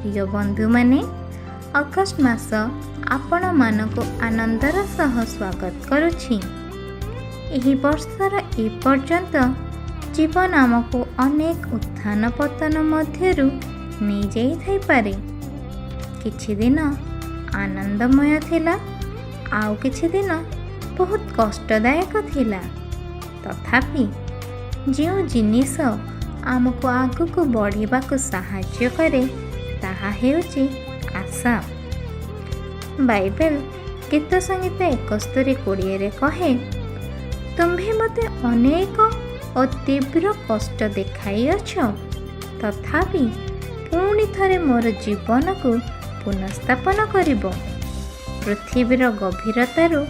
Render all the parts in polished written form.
प्रिय बंधु माने अगस्ट मास आपण मानकु आनंदर सह स्वागत करुछि। एही वर्षर ए पर्यंत जीवन आमको अनेक उत्थान पतन मध्यरु नहीं जाई थाई पारे। किछि दिन आनंदमय थिला, आउ किछि दिन बहुत कष्टदायक थिला। तथापि जो जिनिस आमको आगको बढ़िबाकु साहाय्य करे ताहा हेउछि आशा। बाइबल गीत संगीत 71:20 रे कहे, तुम्भे मते अनेक और तीव्र कष्ट देखाइअछ, तथापि पुणी थरे मोर जीवन को पुनर्स्थापन करिब। पृथ्वीर गभीरतारू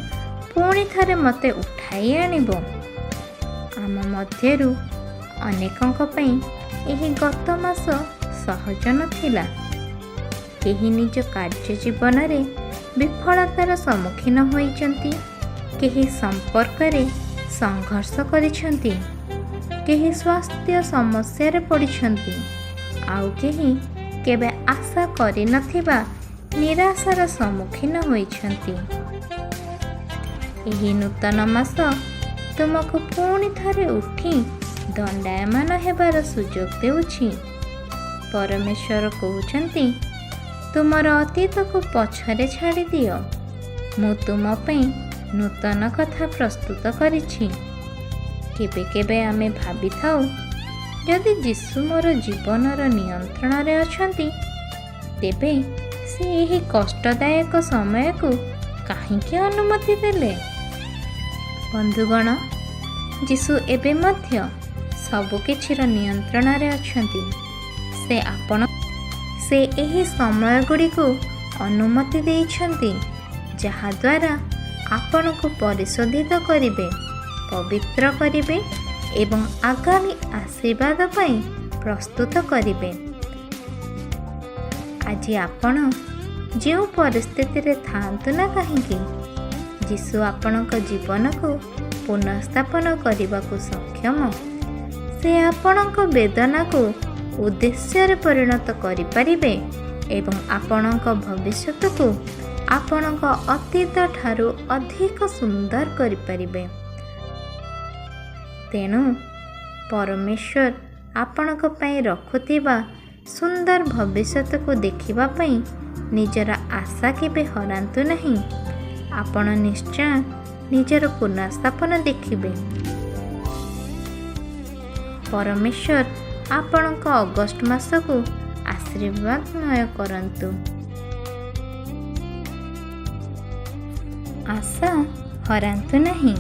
पुणी थरे मते उठाई आनिब। आम मध्यरु अनेकंक पई एही गत मास सहज नथिला। केही निज कार्य जीवन रे विफलतार सम्मुखीन होइचंती, केही संपर्क रे संघर्ष करिछंती, केही स्वास्थ्य समस्या रे पड़िछंती, आउ केही केबे आशा करि नथिबा निराशार सम्मुखीन होइछंती। एही नूतन मास तुमको पुणी थरे उठी दंडायमान हेबार सुजोग देउछि। परमेश्वर कहउछंती, तुमर अतीत को पछरे छाड़ी दियो, मु तुम पई नूतन कथा प्रस्तुत करिछि। केबे केबे आमे भाबी थाउ, यदि यीशु मोर जीवनर नियंत्रण रे अछंती, तेबे से एही कष्टदायक समय को काहींकि अनुमति देले। बंधुगण, यीशु एबे मध्य सबु किछिर नियंत्रण रे अछंती। से एही समय गुड़ी को अनुमति देइछंती, जहा द्वारा आपण को परिशोधित करिवे, पवित्र करिवे एवं आगामी आशीर्वाद पाई प्रस्तुत करिवे। आज आपण जो परिस्थिति रे थांतु ना काहींकि, यीशु आपणक जीवन को पुनर्स्थापन करने को सक्षम। से आपणक वेदना को उद्देश्य रे परिणत करिपारिबे एवं आपणक भविष्यत को आपणक अतीत ठारू अधिक सुंदर करिपारिबे। तेणु परमेश्वर आपणक पई रखुथिबा सुंदर भविष्यत को देखिबा पई निजर आशा केबे हरांतु नहीं। आपण निश्चय निजर पुनर्स्थापन देखिबे। परमेश्वर आपणक अगस्ट मास को आशीर्वादमय करंतु। आशा हरांतु नहीं।